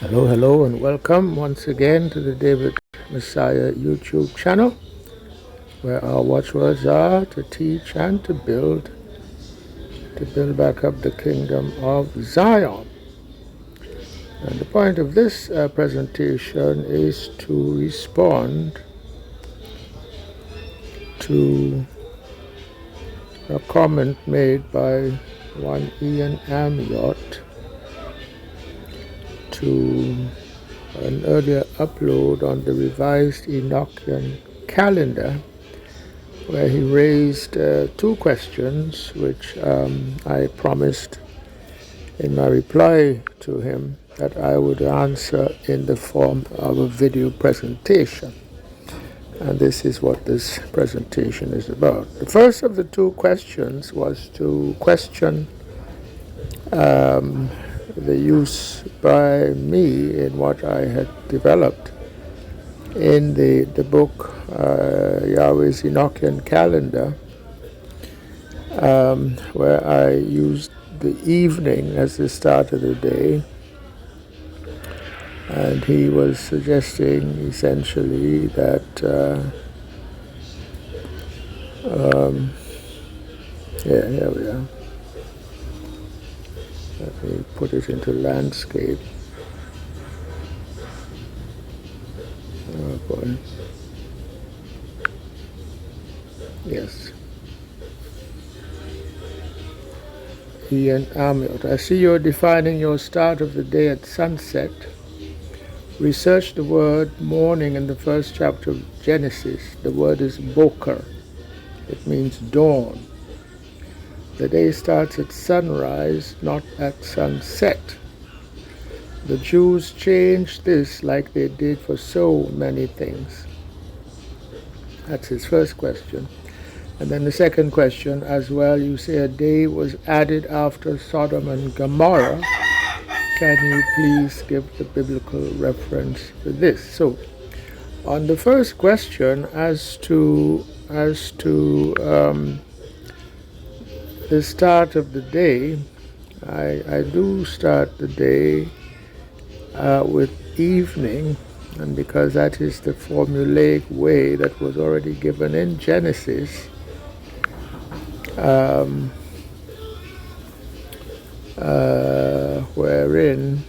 Hello, hello, and welcome once again to the David Messiah YouTube channel, where our watchwords are to teach and to build back up the kingdom of Zion. And the point of this presentation is to respond to a comment made by one Iam Amyot to an earlier upload on the revised Enochian calendar, where he raised two questions which I promised in my reply to him that I would answer in the form of a video presentation. And this is what this presentation is about. The first of the two questions was to question the use by me in what I had developed in the book Yahweh's Enochian calendar, where I used the evening as the start of the day, and he was suggesting essentially that here we are. Let me put it into landscape. Oh boy. Yes. Iam Amyot. I see you're defining your start of the day at sunset. Research the word morning in the first chapter of Genesis. The word is boker. It means dawn. The day starts at sunrise, not at sunset. The Jews changed this like they did for so many things. That's his first question. And then the second question as well, you say a day was added after Sodom and Gomorrah. Can you please give the biblical reference to this? So, on the first question, as to the start of the day, I do start the day with evening, and because that is the formulaic way that was already given in Genesis, wherein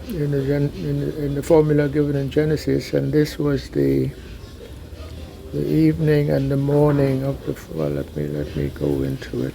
in the formula given in Genesis, and this was the evening and the morning of the. Well, let me go into it.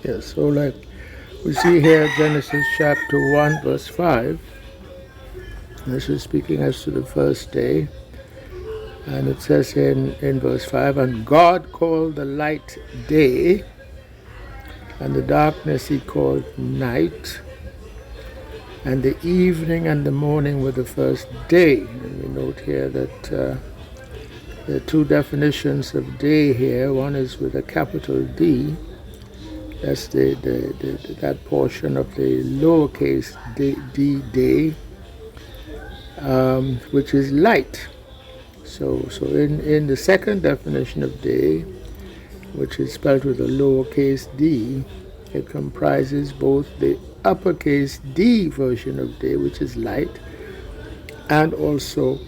Yes, so like we see here Genesis chapter 1 verse 5. This is speaking as to the first day. And it says in verse 5, and God called the light day, and the darkness he called night, and the evening and the morning were the first day. And we note here that there are two definitions of day here. One is with a capital D. That's that portion of the lowercase d day, which is light. So in the second definition of day, which is spelled with a lowercase d, It comprises both the uppercase D version of day, which is light, and also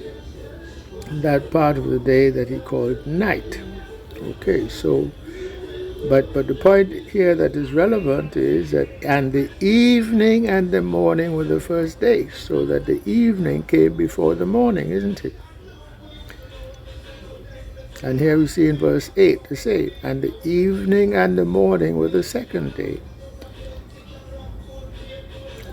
that part of the day that he called night. Okay, so but the point here that is relevant is that and the evening and the morning were the first day, so that the evening came before the morning, isn't it? And here we see in verse 8 the same, and the evening and the morning were the second day,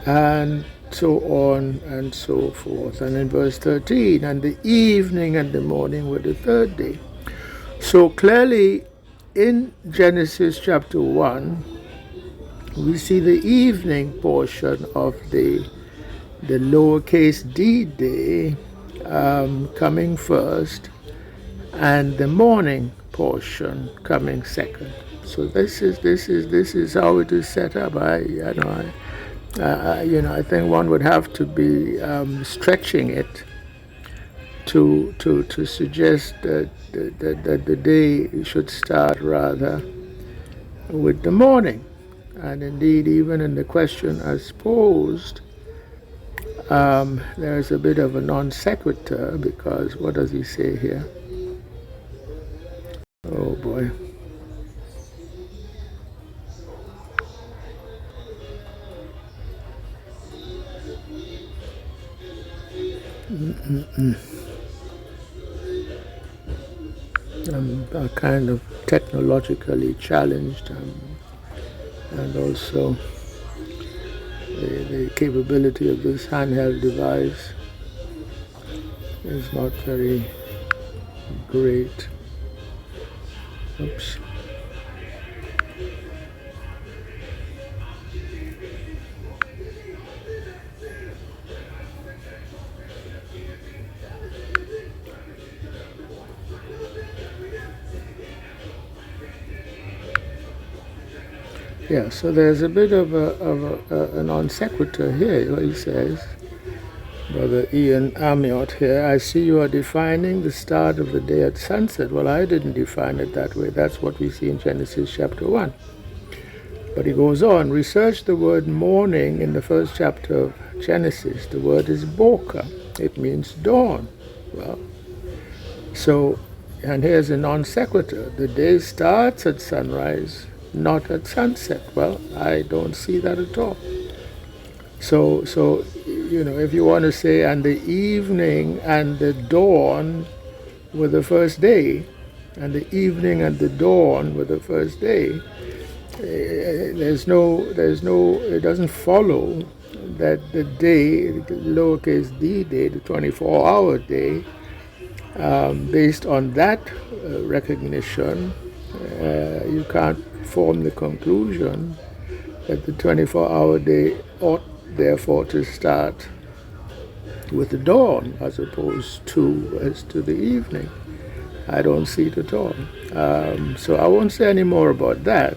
and so on and so forth. And in verse 13, and the evening and the morning were the third day. So clearly in Genesis chapter 1, we see the evening portion of the lowercase d day coming first, and the morning portion coming second. So this is how it is set up. I think one would have to be stretching it to suggest that the day should start rather with the morning. And indeed, even in the question as posed, there's a bit of a non sequitur, because what does he say here? Oh boy. I'm kind of technologically challenged, and also the capability of this handheld device is not very great. Oops. Yeah, so there's a bit of a non sequitur here, where he says, Brother Iam Amyot here, I see you are defining the start of the day at sunset. Well, I didn't define it that way. That's what we see in Genesis chapter 1. But he goes on, research the word morning in the first chapter of Genesis. The word is boker. It means dawn. Well, so, and here's a non sequitur. The day starts at sunrise, not at sunset. Well, I don't see that at all. So if you want to say, and the evening and the dawn were the first day, and the evening and the dawn were the first day, it doesn't follow that the day, the lowercase d day, the 24-hour day, based on that recognition, you can't form the conclusion that the 24-hour day ought therefore to start with the dawn as opposed to the evening. I don't see it at all. So I won't say any more about that.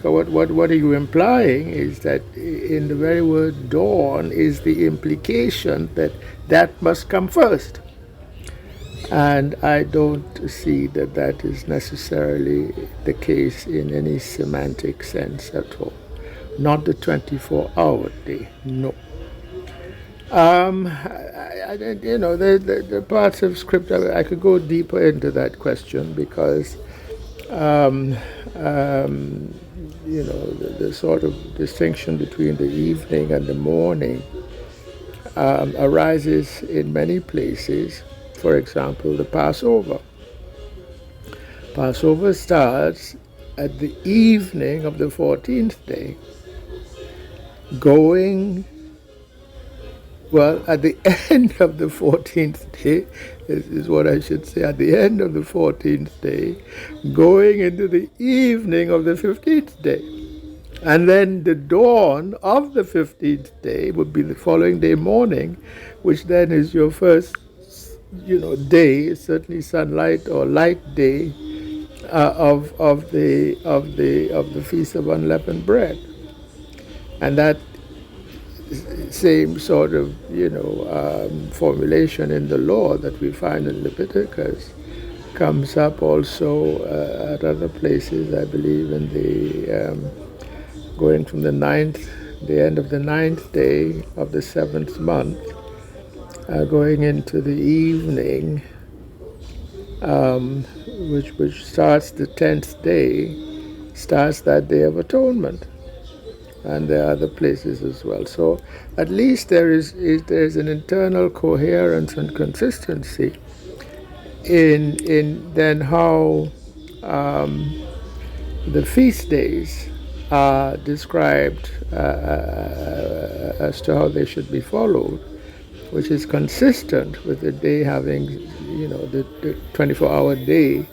What are you implying is that in the very word dawn is the implication that must come first. And I don't see that is necessarily the case in any semantic sense at all. Not the 24-hour day, no. The parts of scripture, I could go deeper into that question, because the sort of distinction between the evening and the morning arises in many places. For example, the Passover. Passover starts at the evening of the 14th day, at the end of the 14th day, is what I should say, at the end of the 14th day, going into the evening of the 15th day. And then the dawn of the 15th day would be the following day morning, which then is your first day, certainly sunlight or light day of the Feast of Unleavened Bread. And that same sort of formulation in the law that we find in Leviticus comes up also at other places, I believe, in the going from the end of the ninth day of the seventh month, going into the evening, which starts the 10th day, starts that Day of Atonement. And there are other places as well. So at least there's an internal coherence and consistency in then how the feast days are described as to how they should be followed, which is consistent with the day having, the 24-hour day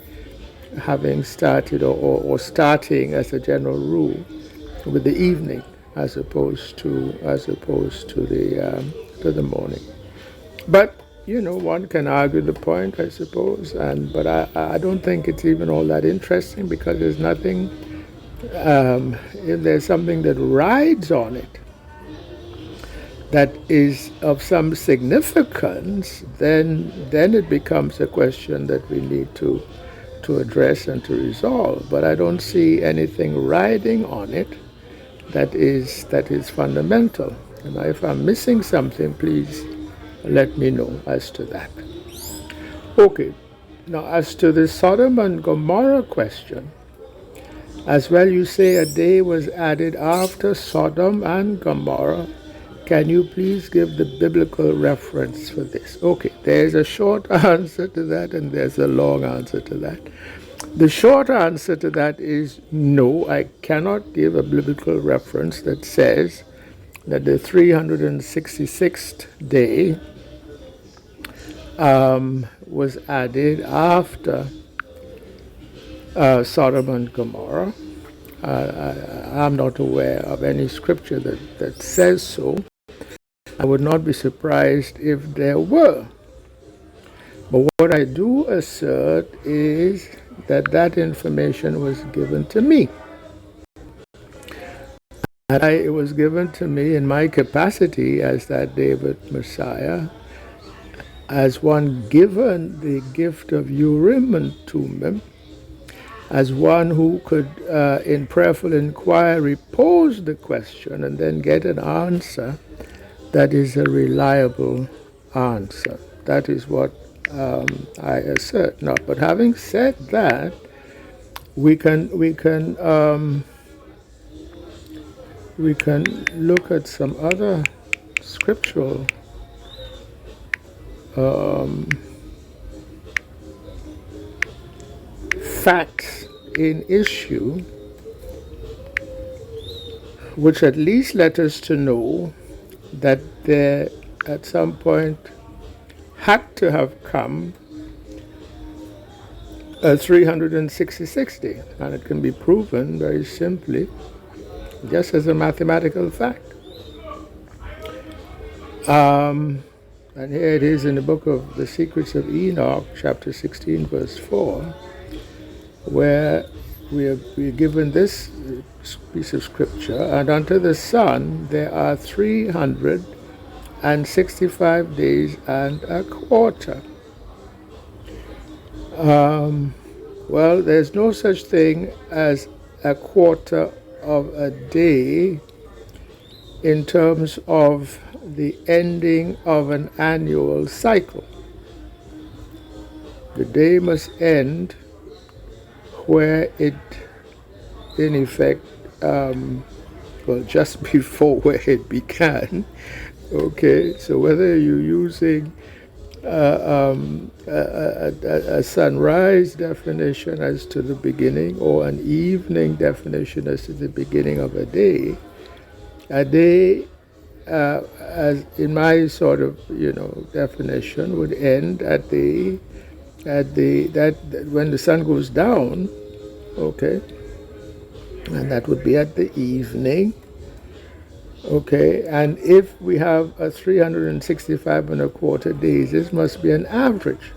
having started or starting as a general rule with the evening as opposed to the morning. But one can argue the point, I suppose, but I don't think it's even all that interesting, because there's nothing. If there's something that rides on it that is of some significance, then it becomes a question that we need to address and to resolve. But I don't see anything riding on it that is fundamental. And if I'm missing something, please let me know as to that. Okay, now as to the Sodom and Gomorrah question, as well you say a day was added after Sodom and Gomorrah. Can you please give the biblical reference for this? Okay, there's a short answer to that and there's a long answer to that. The short answer to that is no, I cannot give a biblical reference that says that the 366th day was added after Sodom and Gomorrah. I'm not aware of any scripture that says so. I would not be surprised if there were. But what I do assert is that information was given to me. And it was given to me in my capacity as that David Messiah, as one given the gift of Urim and Thummim, as one who could, in prayerful inquiry, pose the question and then get an answer that is a reliable answer. That is what I assert. Now, but having said that, we can look at some other scriptural facts in issue, which at least let us to know that there at some point had to have come a 360, and it can be proven very simply, just as a mathematical fact. And here it is in the book of The Secrets of Enoch, chapter 16, verse 4, where we are given this piece of scripture, and unto the sun there are 365 days and a quarter. Well, there's no such thing as a quarter of a day in terms of the ending of an annual cycle. The day must end where it, in effect, just before where it began. Okay, so whether you're using a sunrise definition as to the beginning or an evening definition as to the beginning of a day, as in my sort of definition, would end at when the sun goes down, okay, and that would be at the evening. Okay, and if we have a 365 and a quarter days, this must be an average.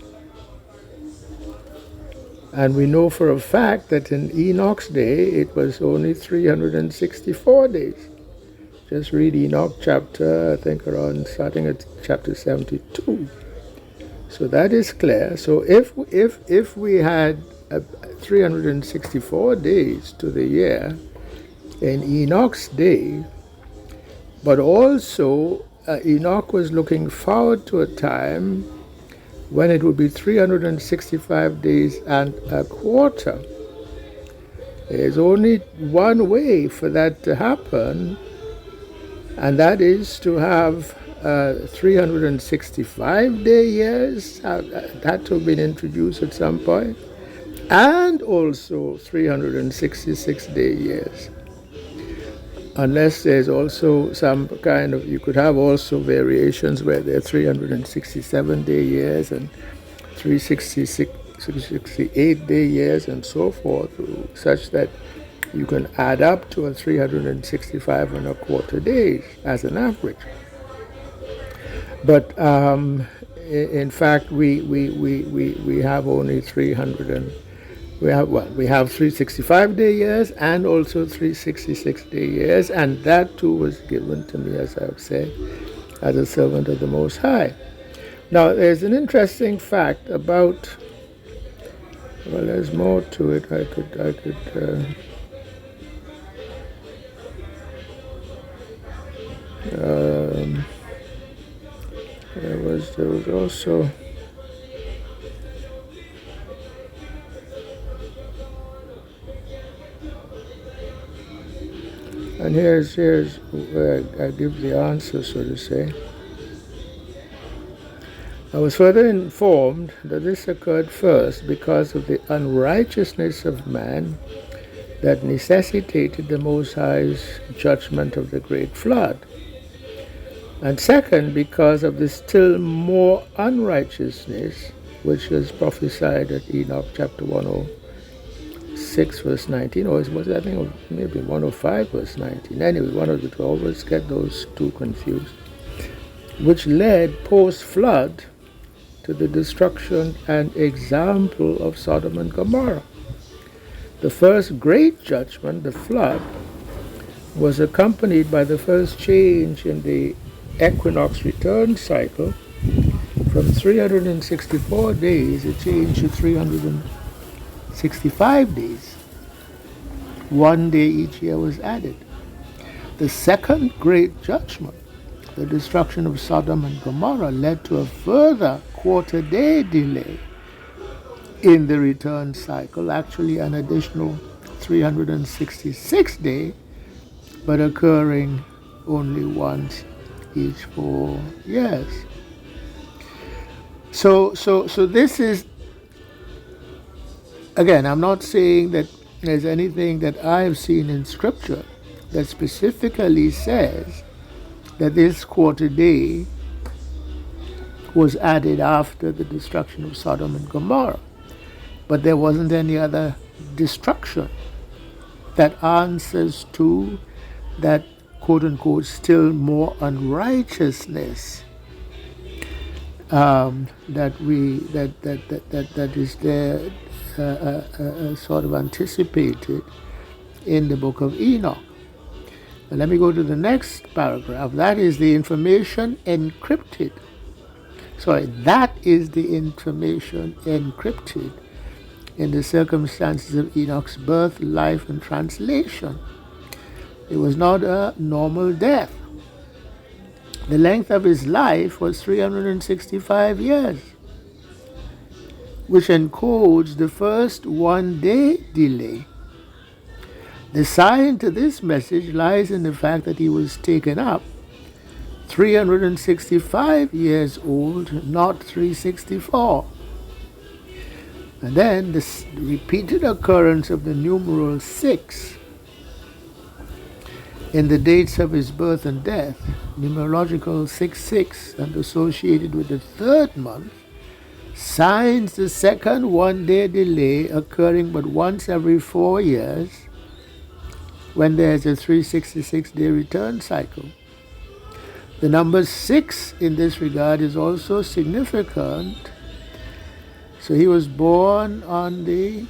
And we know for a fact that in Enoch's day, it was only 364 days. Just read Enoch chapter, I think starting at chapter 72. So that is clear. So if we had 364 days to the year in Enoch's day, but also Enoch was looking forward to a time when it would be 365 days and a quarter. There's only one way for that to happen, and that is to have 365-day years, that to have been introduced at some point, and also 366-day years. Unless there's also some kind of, you could have also variations where there are 367-day years and 368-day years and so forth, such that you can add up to a 365 and a quarter days as an average. But in fact, we have only 365-day years and also 366-day years, and that too was given to me, as I've said, as a servant of the Most High. Now, there's an interesting fact about, well, there's more to it. There was also, and here's where I give the answer, so to say. I was further informed that this occurred first because of the unrighteousness of man that necessitated the Most High's judgment of the great flood. And second, because of the still more unrighteousness which is prophesied at Enoch chapter 106 verse 19, or was it, I think maybe 105 verse 19. Anyway, one of the two, always get those two confused, which led post-flood to the destruction and example of Sodom and Gomorrah. The first great judgment, the flood, was accompanied by the first change in the equinox return cycle. From 364 days, it changed to 365 days. 1 day each year was added. The second great judgment, the destruction of Sodom and Gomorrah, led to a further quarter-day delay in the return cycle, actually an additional 366 days, but occurring only once each 4 years. So this is, again, I'm not saying that there's anything that I've seen in Scripture that specifically says that this quarter day was added after the destruction of Sodom and Gomorrah. But there wasn't any other destruction that answers to that quote-unquote still more unrighteousness that is there sort of anticipated in the book of Enoch. Now let me go to the next paragraph. That is the information encrypted. That is the information encrypted in the circumstances of Enoch's birth, life, and translation. It was not a normal death. The length of his life was 365 years, which encodes the first 1 day delay. The sign to this message lies in the fact that he was taken up 365 years old, not 364. And then the repeated occurrence of the numeral 6 in the dates of his birth and death, numerological 66, and associated with the third month, signs the second 1 day delay occurring but once every 4 years when there's a 366-day return cycle. The number 6 in this regard is also significant. So he was born on the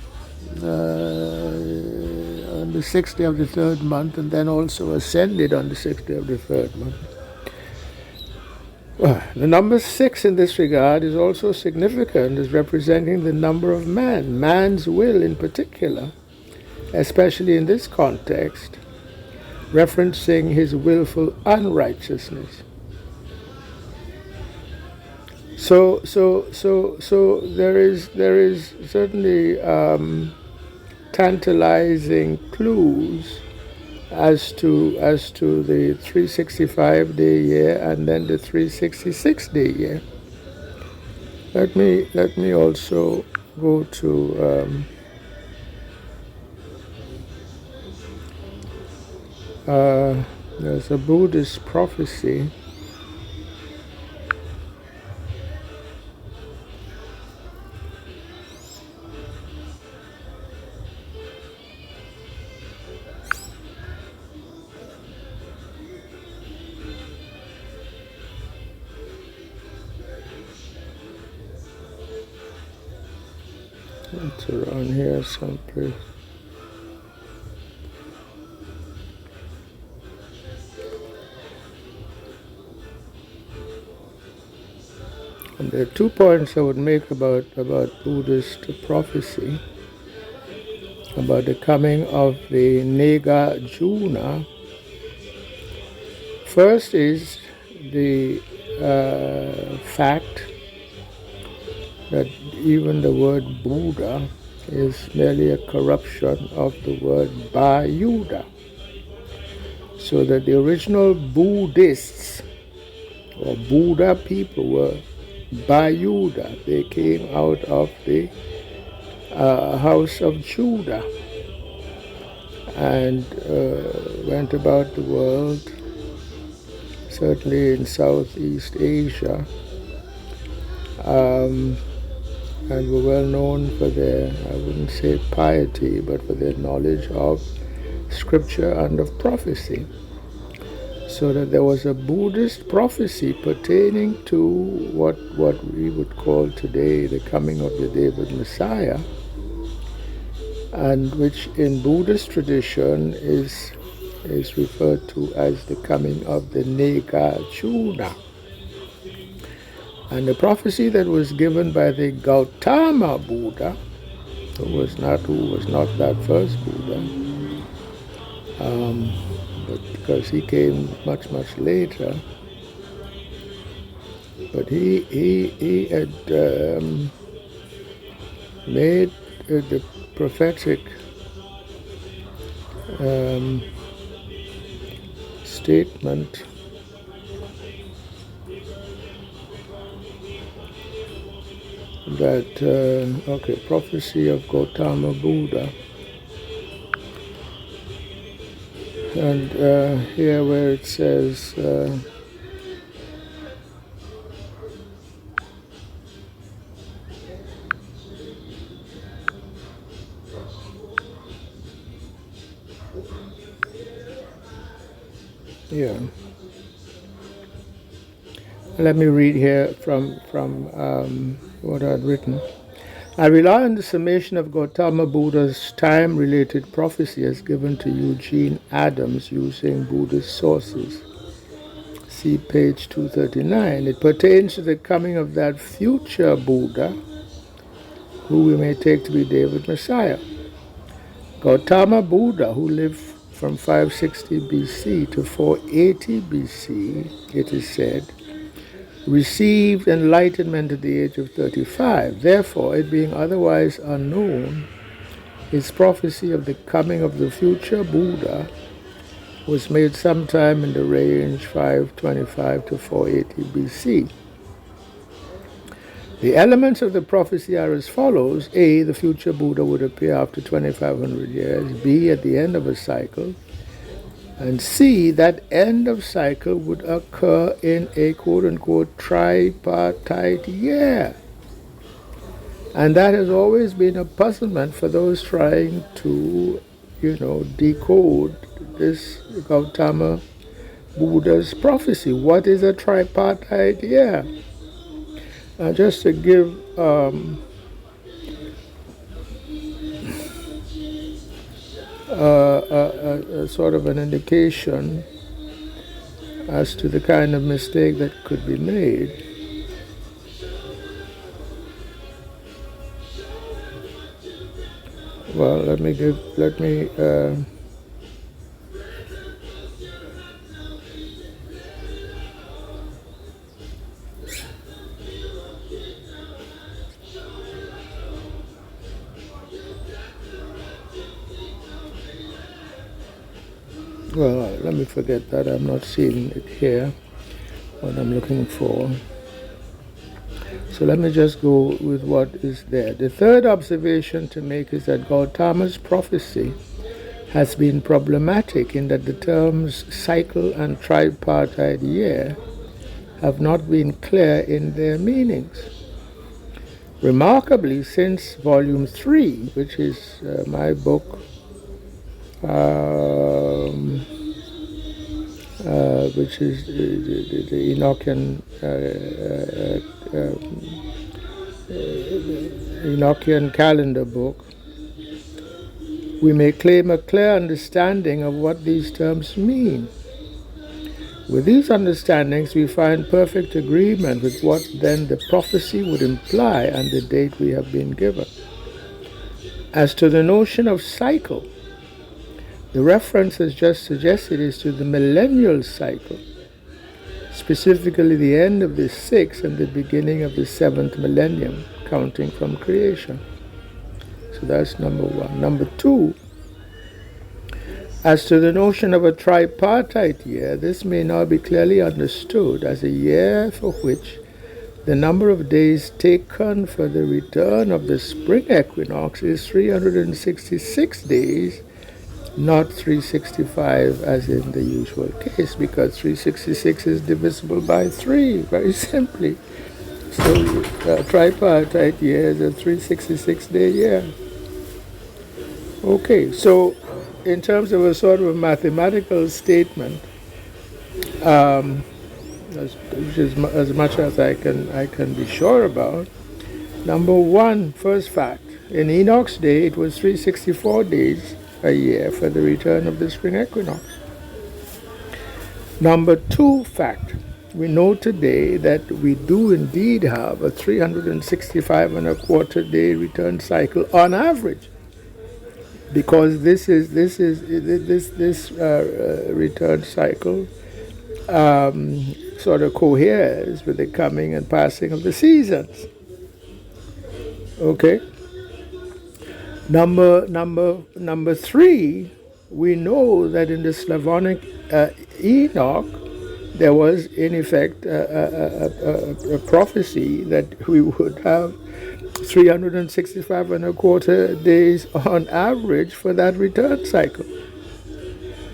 6th day of the third month, and then also ascended on the 6th day of the third month. The number 6 in this regard is also significant as representing the number of man, man's will in particular, especially in this context, referencing his willful unrighteousness. So there is certainly tantalizing clues as to the 365-day year and then the 366-day year. Let me also go to there's a Buddhist prophecy. It's around here someplace. And there are 2 points I would make about Buddhist prophecy, about the coming of the Nagarjuna. First is the fact that even the word Buddha is merely a corruption of the word Bayuda. So that the original Buddhists or Buddha people were Bayuda. They came out of the house of Judah and went about the world, certainly in Southeast Asia, and were well known for their, I wouldn't say piety, but for their knowledge of scripture and of prophecy. So that there was a Buddhist prophecy pertaining to what we would call today the coming of the David Messiah, and which in Buddhist tradition is referred to as the coming of the Nagarjuna. And the prophecy that was given by the Gautama Buddha, who was not that first Buddha, but because he came much later, but he had made the prophetic statement that, prophecy of Gautama Buddha. And here where it says, let me read here from what I'd written. I rely on the summation of Gautama Buddha's time-related prophecy as given to Eugene Adams using Buddhist sources. See page 239. It pertains to the coming of that future Buddha, who we may take to be David Messiah. Gautama Buddha, who lived from 560 BC to 480 BC, it is said, received enlightenment at the age of 35. Therefore, it being otherwise unknown, his prophecy of the coming of the future Buddha was made sometime in the range 525 to 480 BC. The elements of the prophecy are as follows. A, the future Buddha would appear after 2,500 years. B, at the end of a cycle. And C, that end of cycle would occur in a quote-unquote Tri-partite year. And that has always been a puzzlement for those trying to, decode this Gautama Buddha's prophecy. What is a Tri-partite year? Just to give a sort of an indication, as to the kind of mistake that could be made. Well, let me forget that. I'm not seeing it here, what I'm looking for. So let me just go with what is there. The third observation to make is that Gautama's prophecy has been problematic in that the terms cycle and tripartite year have not been clear in their meanings. Remarkably, since volume 3, which is my book, which is the Enochian calendar book, we may claim a clear understanding of what these terms mean. With these understandings, we find perfect agreement with what then the prophecy would imply and the date we have been given. As to the notion of cycle, the reference as just suggested is to the millennial cycle, specifically the end of the 6th and the beginning of the 7th millennium, counting from creation. So that's number 1. Number 2, as to the notion of a tripartite year, this may now be clearly understood as a year for which the number of days taken for the return of the spring equinox is 366 days, not 365 as in the usual case, because 366 is divisible by 3, very simply. So tripartite year is a 366-day year. Okay, so in terms of a sort of a mathematical statement, which is as much as I can be sure about. Number 1, first fact, in Enoch's day it was 364 days a year for the return of the spring equinox. Number 2 fact, we know today that we do indeed have a 365 and a quarter day return cycle on average, because this return cycle sort of coheres with the coming and passing of the seasons. Okay. Number 3, we know that in the Slavonic Enoch, there was in effect a prophecy that we would have 365 and a quarter days on average for that return cycle.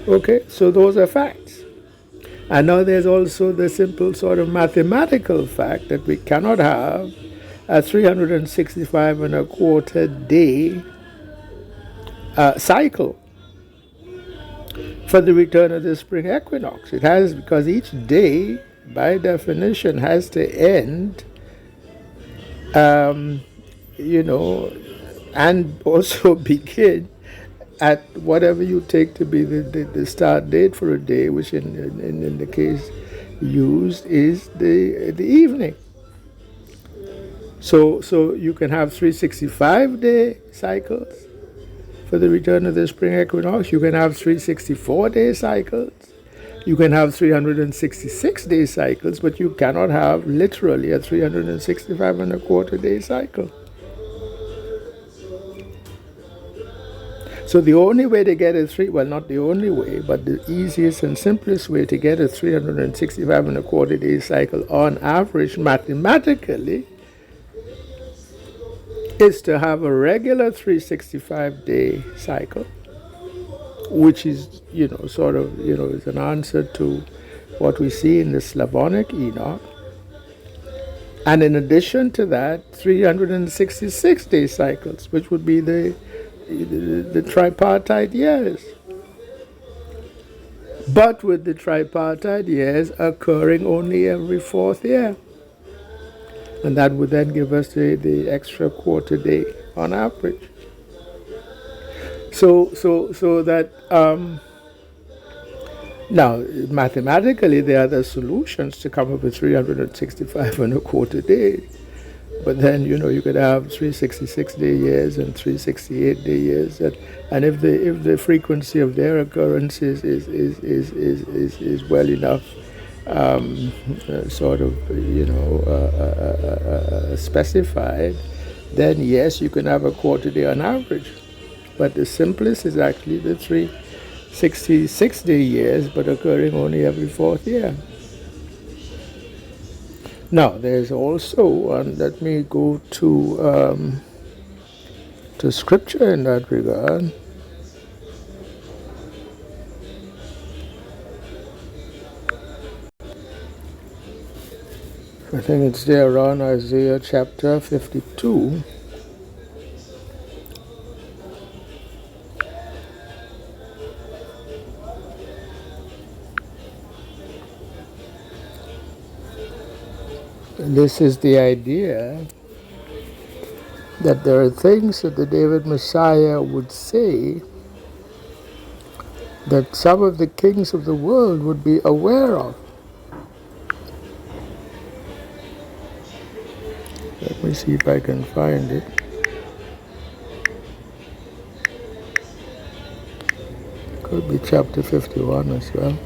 Okay, so those are facts. And now there's also the simple sort of mathematical fact that we cannot have a 365 and a quarter day cycle for the return of the spring equinox. It has, because each day, by definition, has to end, and also begin at whatever you take to be the start date for a day, which in the case used is the evening. So you can have 365-day cycles for the return of the spring equinox. You can have 364-day cycles. You can have 366-day cycles, but you cannot have literally a 365 and a quarter day cycle. So the only way to get not the only way, but the easiest and simplest way to get a 365 and a quarter day cycle on average mathematically is to have a regular 365-day cycle, which is, is an answer to what we see in the Slavonic Enoch. And in addition to that, 366-day cycles, which would be the tripartite years. But with the tripartite years occurring only every 4th year. And that would then give us the extra quarter day on average. So that Now, mathematically, there are the solutions to come up with 365 and a quarter days. But then, you could have 366-day years and 368-day years. And if the frequency of their occurrence is well enough sort of, specified, then yes, you can have a quarter day on average. But the simplest is actually the 366-day years, but occurring only every fourth year. Now, there's also, and let me go to scripture in that regard. I think it's there around Isaiah chapter 52. This is the idea that there are things that the David Messiah would say that some of the kings of the world would be aware of. Let me see if I can find it. Could be chapter 51 as well.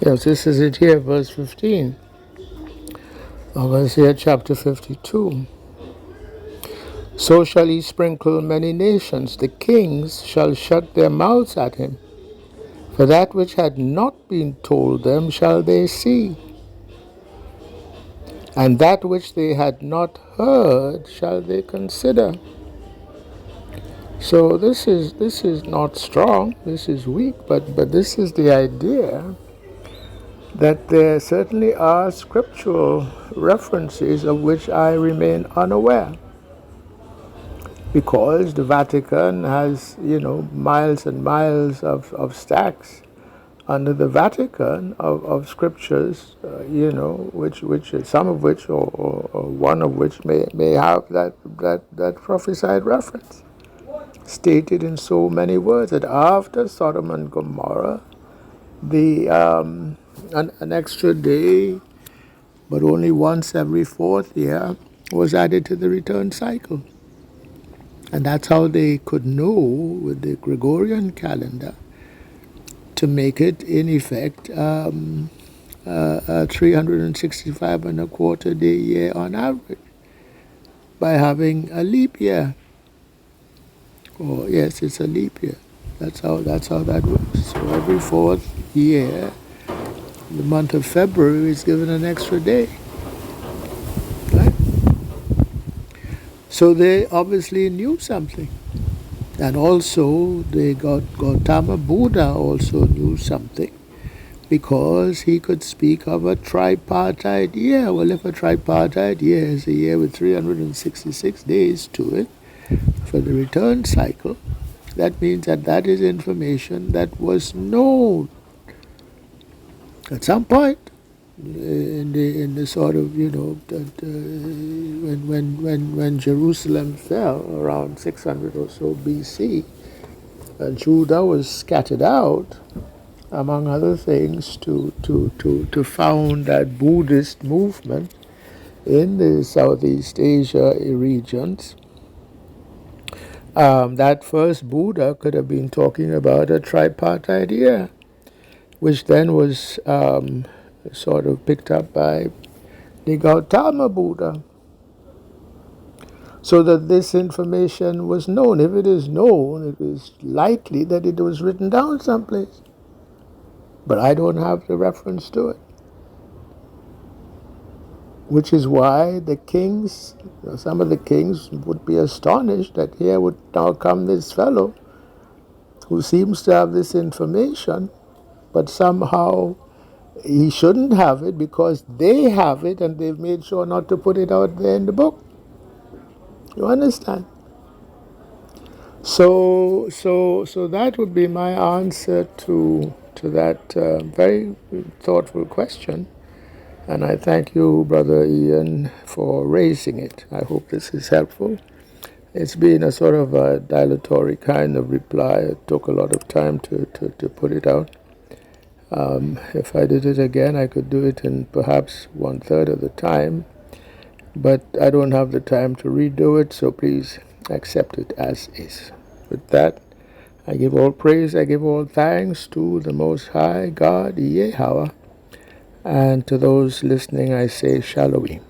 Yes, this is it here, verse 15 of Isaiah chapter 52. So shall he sprinkle many nations. The kings shall shut their mouths at him. For that which had not been told them shall they see, and that which they had not heard shall they consider. So this is not strong, this is weak, but this is the idea that there certainly are scriptural references of which I remain unaware, because the Vatican has, miles and miles of stacks under the Vatican of scriptures, which some of which or one of which may have that prophesied reference, stated in so many words that after Sodom and Gomorrah, an extra day, but only once every fourth year, was added to the return cycle. And that's how they could know with the Gregorian calendar to make it, in effect, 365 and a quarter day year on average, by having a leap year Or yes, it's a leap year. That's how that works. So every fourth year, the month of February is given an extra day. Right? So they obviously knew something. And also, Gautama Buddha also knew something, because he could speak of a tripartite year. Well, if a tripartite year is a year with 366 days to it for the return cycle, that means that is information that was known at some point in the sort of, when Jerusalem fell around 600 or so BC, and Judah was scattered out, among other things, to found that Buddhist movement in the Southeast Asia regions. That first Buddha could have been talking about a tripartite year, which then was sort of picked up by the Gautama Buddha, so that this information was known. If it is known, it is likely that it was written down someplace. But I don't have the reference to it. Which is why the kings, some of the kings would be astonished that here would now come this fellow who seems to have this information, but somehow he shouldn't have it because they have it and they've made sure not to put it out there in the book. You understand? So that would be my answer to that very thoughtful question. And I thank you, Brother Ian, for raising it. I hope this is helpful. It's been a sort of a dilatory kind of reply. It took a lot of time to put it out. If I did it again, I could do it in perhaps 1/3 of the time. But I don't have the time to redo it, so please accept it as is. With that, I give all praise, I give all thanks to the Most High God, Yahweh. And to those listening, I say Shalom.